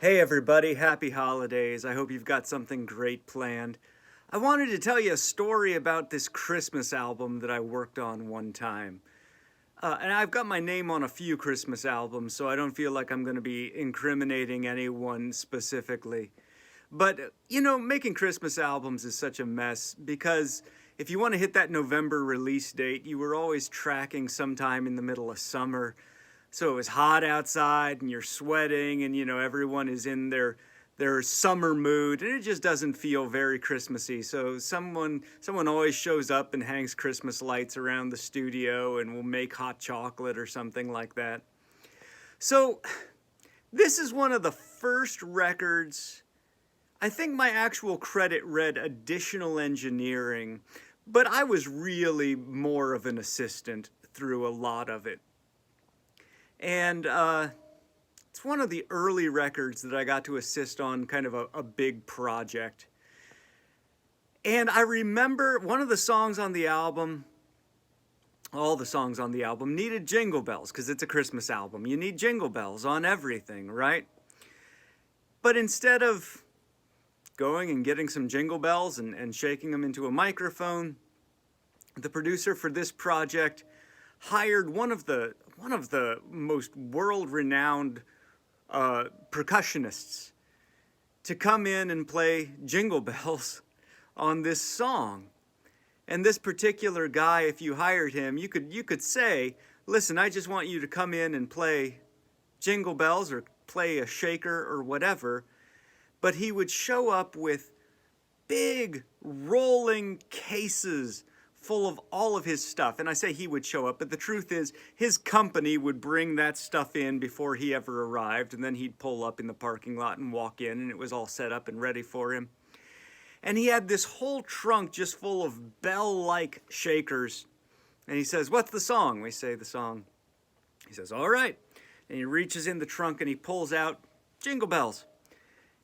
Hey everybody, happy holidays. I hope you've got something great planned. I wanted to tell you a story about this Christmas album that I worked on one time. And I've got my name on a few Christmas albums, so I don't feel like I'm going to be incriminating anyone specifically. But, making Christmas albums is such a mess because if you want to hit that November release date, you were always tracking sometime in the middle of summer. So it was hot outside and you're sweating and everyone is in their summer mood and it just doesn't feel very Christmassy. So someone always shows up and hangs Christmas lights around the studio and will make hot chocolate or something like that. So this is one of the first records. I think my actual credit read additional engineering, but I was really more of an assistant through a lot of it. And it's one of the early records that I got to assist on kind of a big project. And I remember one of the songs on the album, all the songs on the album needed jingle bells because it's a Christmas album. You need jingle bells on everything, right? But instead of going and getting some jingle bells and shaking them into a microphone, the producer for this project hired one of the most world-renowned percussionists to come in and play jingle bells on this song. And this particular guy, if you hired him, you could say, "Listen, I just want you to come in and play jingle bells or play a shaker or whatever." But he would show up with big rolling cases full of all of his stuff. And I say he would show up, but the truth is his company would bring that stuff in before he ever arrived, and then he'd pull up in the parking lot and walk in, and it was all set up and ready for him. And he had this whole trunk just full of bell-like shakers. And he says, "What's the song?" We say the song. He says, "All right." And he reaches in the trunk and he pulls out Jingle Bells.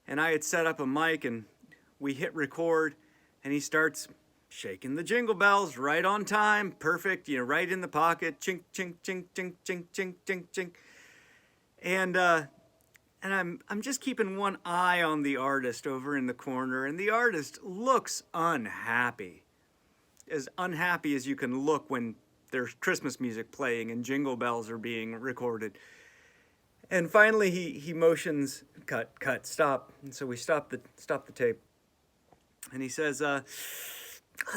And I had set up a mic and we hit record and he starts shaking the jingle bells right on time, perfect, right in the pocket, chink, chink, chink, chink, chink, chink, chink, chink. And I'm just keeping one eye on the artist over in the corner, and the artist looks unhappy. As unhappy as you can look when there's Christmas music playing and jingle bells are being recorded. And finally he motions, cut, stop. And so we stop the tape. And he says,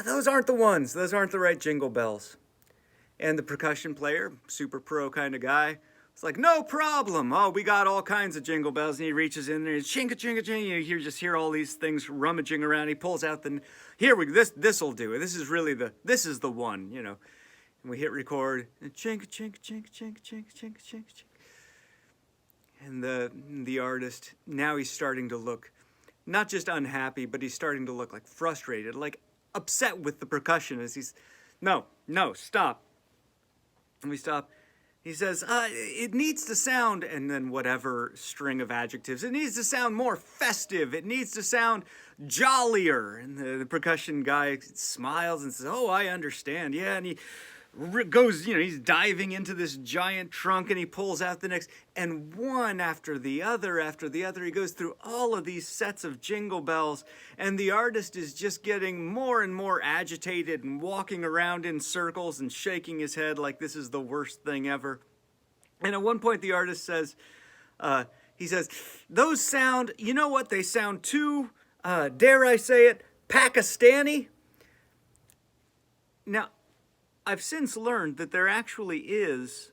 "Those aren't the ones. Those aren't the right jingle bells." And the percussion player, super pro kind of guy, was like, "No problem. Oh, we got all kinds of jingle bells." And he reaches in there and chinka, chinka, chinka. You just hear all these things rummaging around. He pulls out this'll do it. This is the one, And we hit record and chinka, chinka, chinka, chinka, chinka, chinka, chinka, chinka. And the artist, now he's starting to look not just unhappy, but he's starting to look like frustrated, like upset with the percussionist. He's, no, stop. And we stop. He says, "It needs to sound," and then whatever string of adjectives. "It needs to sound more festive. It needs to sound jollier." And the percussion guy smiles and says, "Oh, I understand. Yeah." And he goes, he's diving into this giant trunk and he pulls out the next, and one after the other, he goes through all of these sets of jingle bells, and the artist is just getting more and more agitated and walking around in circles and shaking his head like this is the worst thing ever. And at one point the artist says, he says, "Those sound, you know what, they sound too, dare I say it, Pakistani." Now, I've since learned that there actually is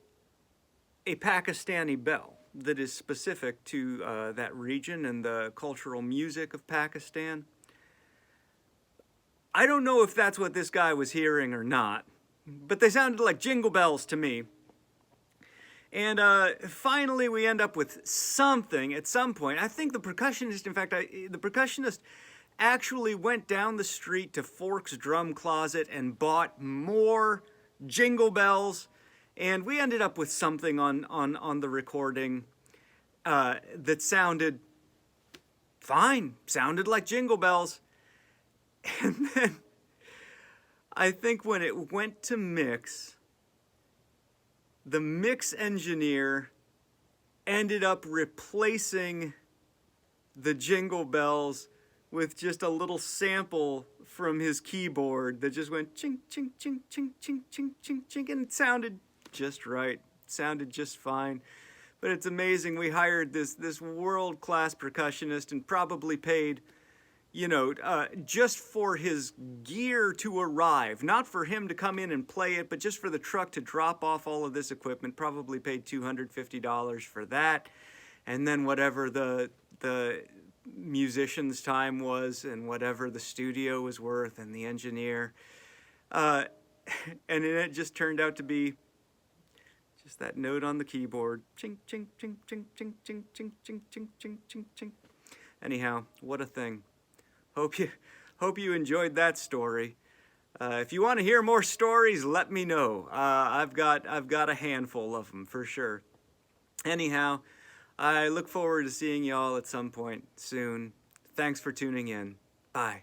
a Pakistani bell that is specific to that region and the cultural music of Pakistan. I don't know if that's what this guy was hearing or not, but they sounded like jingle bells to me. And finally we end up with something at some point. I think the percussionist, in fact, the percussionist actually went down the street to Fork's Drum Closet and bought more jingle bells, and we ended up with something on the recording that sounded fine, sounded like jingle bells. And then I think when it went to mix, the mix engineer ended up replacing the jingle bells with just a little sample from his keyboard that just went ching, ching, ching, ching, ching, ching, ching, ching, and it sounded just right. It sounded just fine. But it's amazing. We hired this world-class percussionist and probably paid, just for his gear to arrive, not for him to come in and play it, but just for the truck to drop off all of this equipment, probably paid $250 for that. And then whatever the musician's time was and whatever the studio was worth and the engineer. And it just turned out to be just that note on the keyboard. Ching, ching, ching, ching, ching, ching, ching, ching, ching, ching, ching, ching. Anyhow, what a thing. Hope you enjoyed that story. If you want to hear more stories, let me know. I've got a handful of them for sure. Anyhow, I look forward to seeing y'all at some point soon. Thanks for tuning in. Bye.